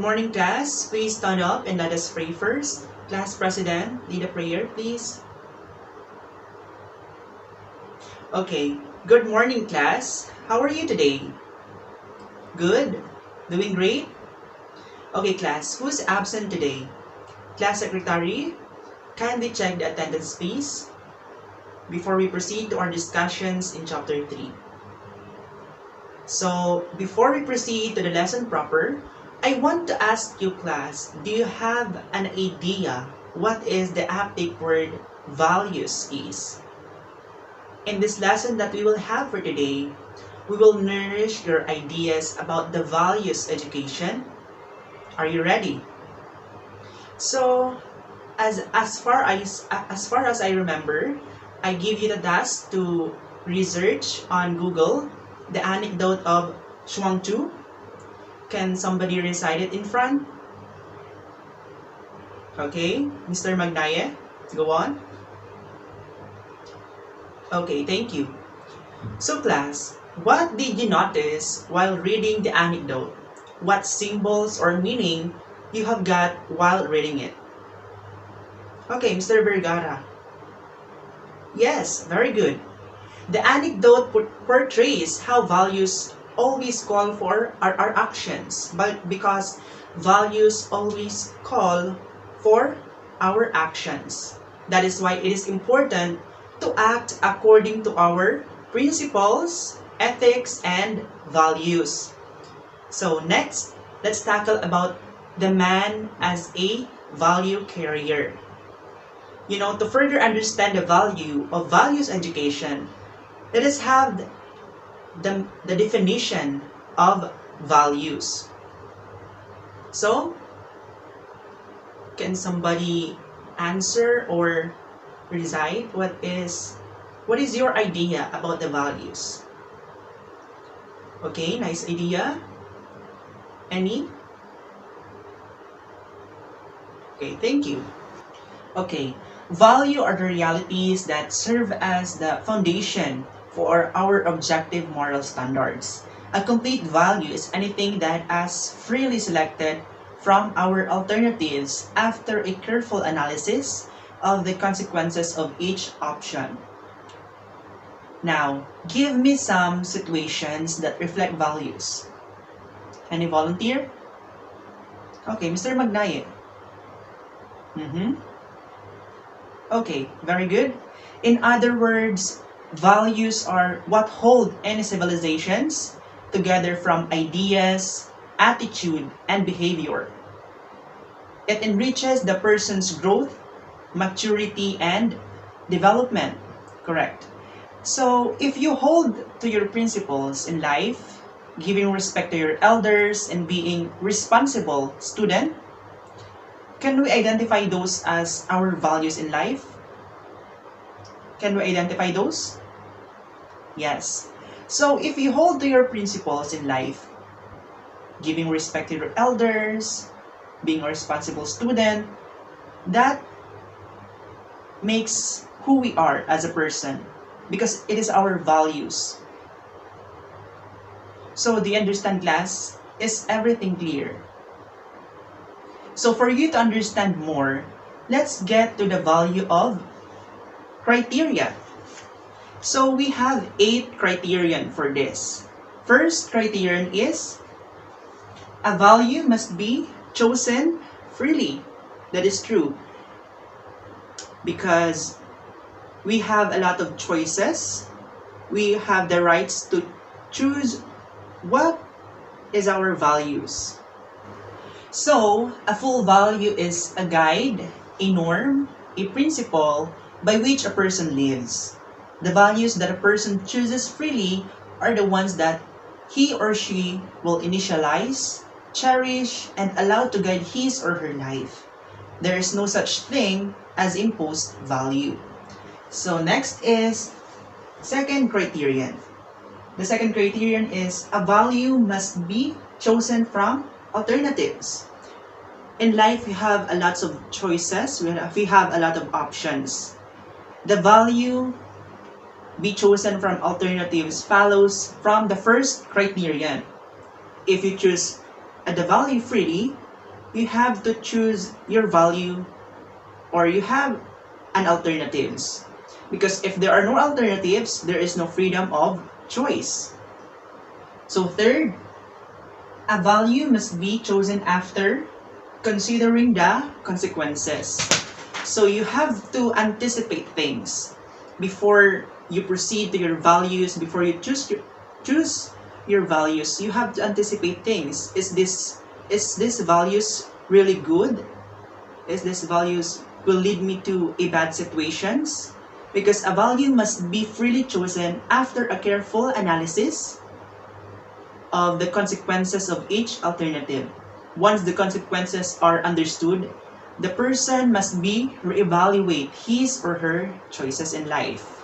morning, class. Please stand up and let us pray first. Class President, lead a prayer, please. Okay. Good morning, class. How are you today? Good? Doing great? Okay, class. Who's absent today? Class Secretary, kindly check the attendance, please, before we proceed to our discussions in Chapter 3. So, before we proceed to the lesson proper, I want to ask you, class, do you have an idea what is the aptic word values is? In this lesson that we will have for today, we will nourish your ideas about the values education. Are you ready? So, as far as I remember, I give you the task to research on Google the anecdote of Chuang-Tzu. Can somebody recite it in front? Okay, Mr. Magnaye, go on. Okay, thank you. So class, what did you notice while reading the anecdote? What symbols or meaning you have got while reading it? Okay, Mr. Vergara. Yes, very good. The anecdote portrays how values always call for our actions, but because values always call for our actions. That is why it is important to act according to our principles, ethics, and values. So next, let's tackle about the man as a value carrier. To further understand the value of values education, let us have the definition of values. So, can somebody answer or recite what is your idea about the values? Okay, nice idea. Any? Okay, thank you. Okay, value are the realities that serve as the foundation for our objective moral standards. A complete value is anything that is freely selected from our alternatives after a careful analysis of the consequences of each option. Now, give me some situations that reflect values. Any volunteer? Okay, Mr. Magnaye. Okay, very good. In other words, values are what hold any civilizations together from ideas, attitude, and behavior. It enriches the person's growth, maturity, and development. Correct. So, if you hold to your principles in life, giving respect to your elders and being responsible student, can we identify those as our values in life? Can we identify those? Yes. So if you hold to your principles in life, giving respect to your elders, being a responsible student, that makes who we are as a person because it is our values. So do you understand, class? Is everything clear? So for you to understand more, let's get to the value of criteria. So we have 8 criterion for this. First criterion is a value must be chosen freely. That is true. Because we have a lot of choices. We have the rights to choose what is our values. So, a full value is a guide, a norm, a principle by which a person lives. The values that a person chooses freely are the ones that he or she will initialize, cherish, and allow to guide his or her life. There is no such thing as imposed value. So next is second criterion. The second criterion is a value must be chosen from alternatives. In life, we have a lot of choices. We have a lot of options. The value be chosen from alternatives follows from the first criterion. If you choose the value freely, you have to choose your value, or you have an alternatives. Because if there are no alternatives, there is no freedom of choice. So third, a value must be chosen after considering the consequences. So you have to anticipate things before you proceed to your values, before you choose your values. You have to anticipate things. Is this values really good? Is this values will lead me to a bad situations? Because a value must be freely chosen after a careful analysis of the consequences of each alternative. Once the consequences are understood, the person must be reevaluate his or her choices in life.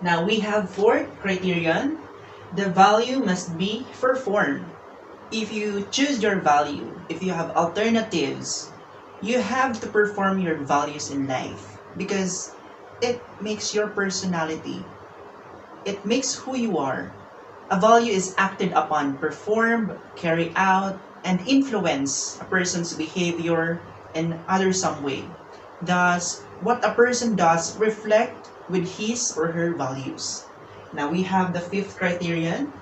Now we have fourth criterion. The value must be performed. If you choose your value, if you have alternatives, you have to perform your values in life because it makes your personality. It makes who you are. A value is acted upon, performed, carried out, and influence a person's behavior in other some way. Thus, what a person does reflect with his or her values. Now we have the fifth criterion.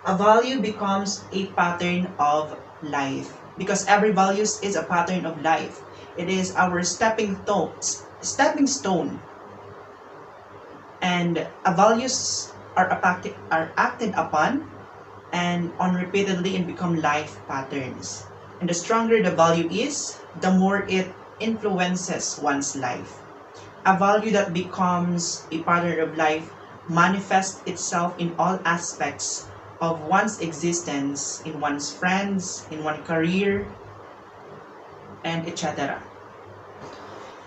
A value becomes a pattern of life because every values is a pattern of life. It is our stepping stone, and values are acted upon and on repeatedly and become life patterns. And the stronger the value is, the more it influences one's life. A value that becomes a pattern of life manifests itself in all aspects of one's existence, in one's friends, in one's career, and etc.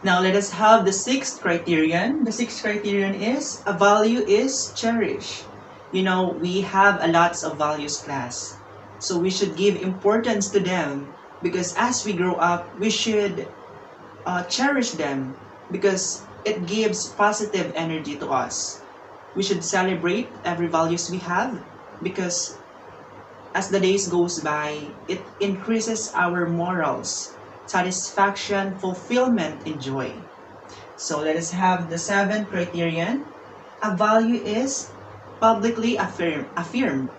Now let us have the sixth criterion. The sixth criterion is a value is cherished. We have a lots of values class. So we should give importance to them because as we grow up, we should cherish them because it gives positive energy to us. We should celebrate every values we have because as the days goes by, it increases our morals, satisfaction, fulfillment, and joy. So let us have the seventh criterion. A value is publicly affirmed.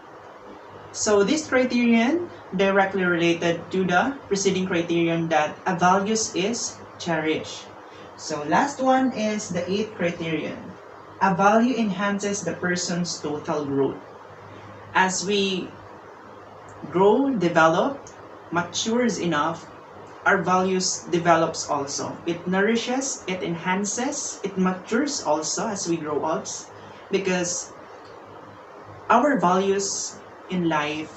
So this criterion directly related to the preceding criterion that a values is cherished. So last one is the eighth criterion. A value enhances the person's total growth. As we grow, develop, matures enough, our values develops also. It nourishes, it enhances, it matures also as we grow up because our values in life,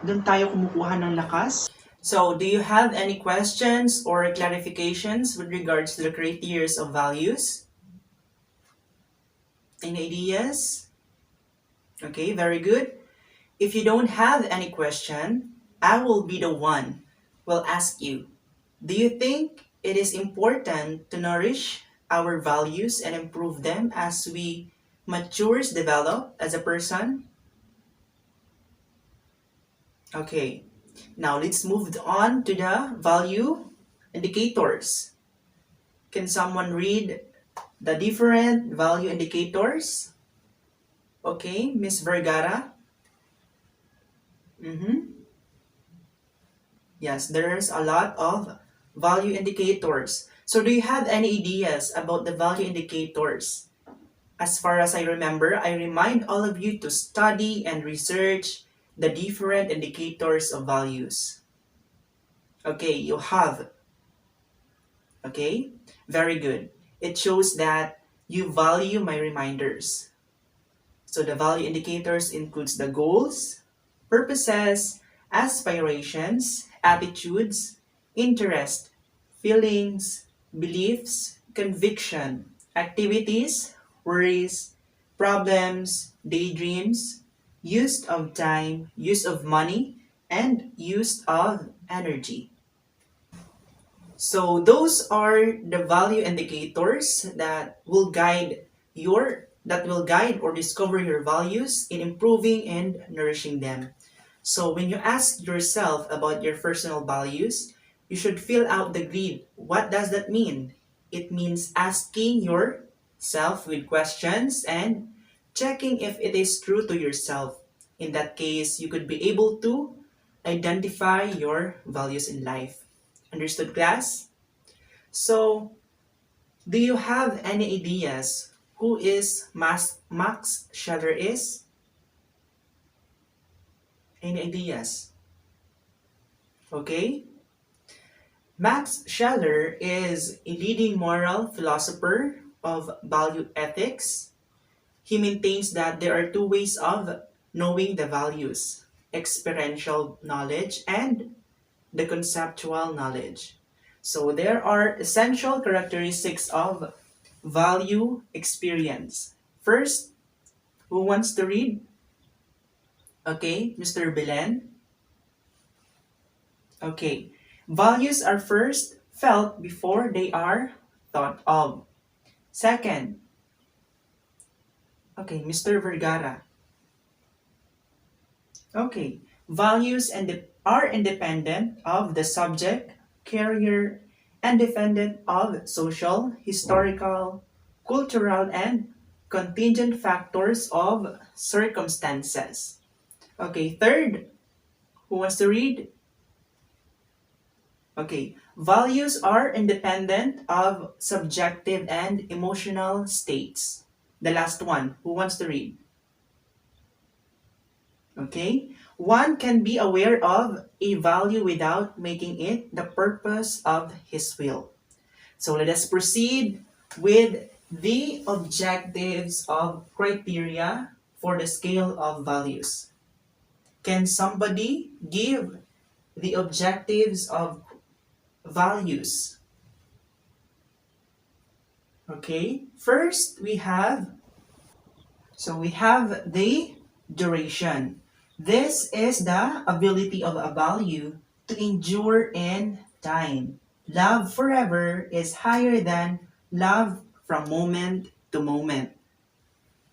doon tayo kumukuha ng lakas. So, do you have any questions or clarifications with regards to the criteria of values? Any ideas? Okay, very good. If you don't have any question, I will be the one will ask you. Do you think it is important to nourish our values and improve them as we matures, develop as a person? Okay, now let's move on to the value indicators. Can someone read the different value indicators? Okay, Miss Vergara. Yes, there's a lot of value indicators. So do you have any ideas about the value indicators? As far as I remember, I remind all of you to study and research the different indicators of values. Okay, you have. Okay, very good. It shows that you value my reminders. So the value indicators includes the goals, purposes, aspirations, attitudes, interest, feelings, beliefs, conviction, activities, worries, problems, daydreams, use of time, use of money, and use of energy. So those are the value indicators that will guide or discover your values in improving and nourishing them. So when you ask yourself about your personal values, You should fill out the grid. What does that mean? It means asking yourself with questions and checking if it is true to yourself. In that case, you could be able to identify your values in life. Understood, class? So, do you have any ideas who is Max Scheller is? Any ideas? Okay? Max Scheller is a leading moral philosopher of value ethics. He maintains that there are two ways of knowing the values: experiential knowledge and the conceptual knowledge. So there are essential characteristics of value experience. First, who wants to read? Okay, Mr. Belen. Okay. Values are first felt before they are thought of. Second, okay, Mr. Vergara. Okay. Values are independent of the subject, carrier, and dependent of social, historical, cultural, and contingent factors of circumstances. Okay, third, who wants to read? Okay, values are independent of subjective and emotional states. The last one, who wants to read? Okay, one can be aware of a value without making it the purpose of his will. So let us proceed with the objectives of criteria for the scale of values. Can somebody give the objectives of values? Okay, first we have the duration. This is the ability of a value to endure in time. Love forever is higher than love from moment to moment.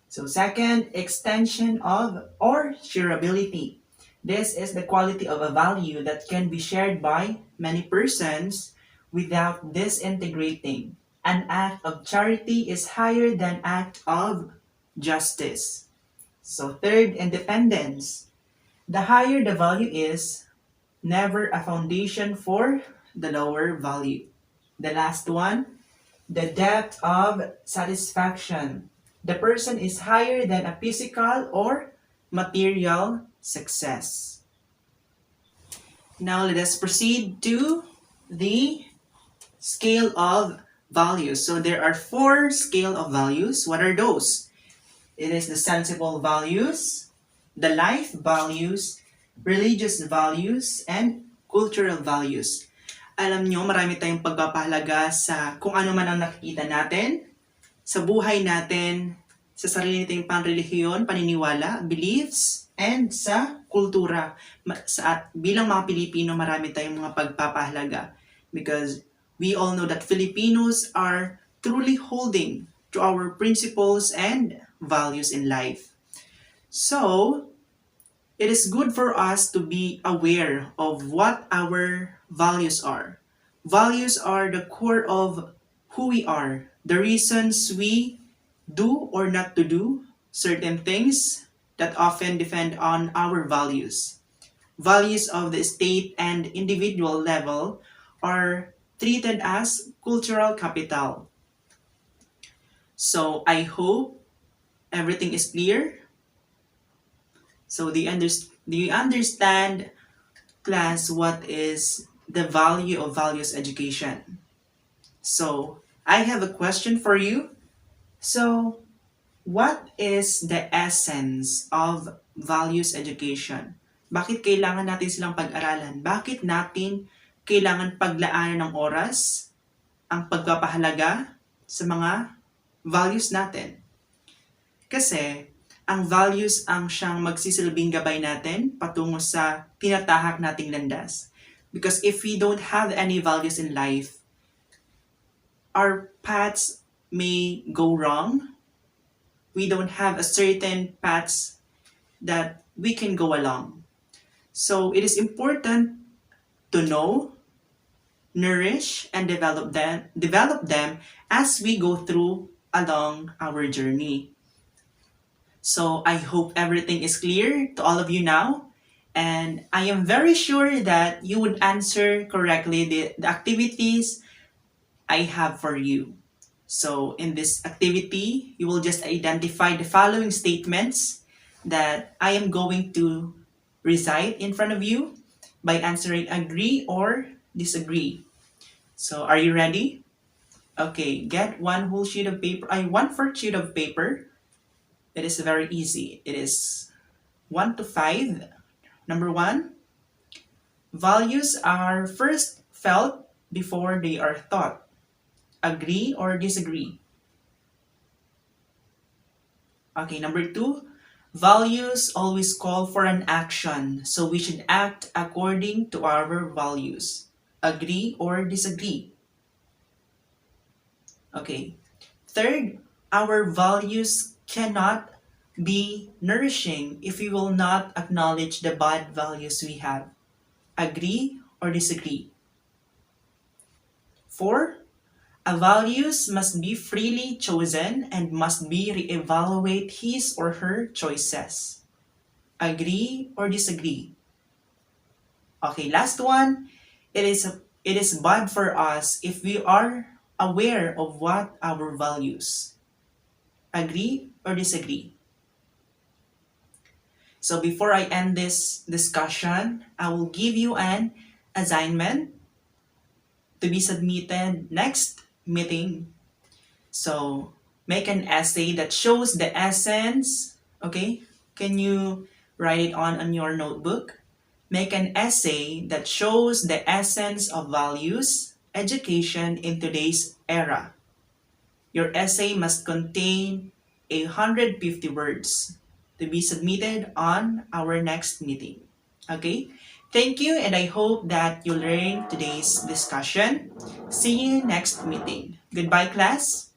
So second, extension of or shareability. This is the quality of a value that can be shared by many persons without disintegrating. An act of charity is higher than act of justice. So third, independence. The higher the value is, never a foundation for the lower value. The last one, the depth of satisfaction. The person is higher than a physical or material success. Now let us proceed to the scale of values. So there are 4 scale of values. What are those? It is the sensible values, the life values, religious values, and cultural values. Alam nyo, marami tayong pagpapahalaga sa kung ano man ang nakikita natin, sa buhay natin, sa sarili nating panrelihiyon, paniniwala, beliefs, and sa kultura. Bilang mga Pilipino, marami tayong mga pagpapahalaga because we all know that Filipinos are truly holding to our principles and values in life. So, it is good for us to be aware of what our values are. Values are the core of who we are, the reasons we do or not to do certain things that often depend on our values. Values of the state and individual level are treated as cultural capital. So I hope everything is clear. So do you understand, class, what is the value of values education? So I have a question for you. So what is the essence of values education? Bakit kailangan natin silang pag-aralan? Bakit natin kailangan paglaanan ng oras ang pagpapahalaga sa mga values natin? Kasi ang values ang siyang magsisilbing gabay natin patungo sa tinatahak nating landas. Because if we don't have any values in life, our paths may go wrong. We don't have a certain paths that we can go along. So it is important to know nourish, and develop them as we go through along our journey. So I hope everything is clear to all of you now. And I am very sure that you would answer correctly the activities I have for you. So in this activity, you will just identify the following statements that I am going to recite in front of you by answering agree or disagree. So are you ready? Okay, get one whole sheet of paper, 1/4 sheet of paper. It is very easy. It is 1 to 5. Number 1, values are first felt before they are thought. Agree or disagree? Okay, number 2, values always call for an action, so we should act according to our values. Agree or disagree? Okay. Third, our values cannot be nourishing if we will not acknowledge the bad values we have. Agree or disagree? 4, a values must be freely chosen and must be re-evaluate his or her choices. Agree or disagree? Okay, last one. It is bad for us if we are aware of what our values. Agree or disagree? So before I end this discussion, I will give you an assignment to be submitted next meeting. So make an essay that shows the essence. Okay, can you write it on your notebook? Make an essay that shows the essence of values, education in today's era. Your essay must contain 150 words to be submitted on our next meeting. Okay? Thank you, and I hope that you learned today's discussion. See you next meeting. Goodbye, class.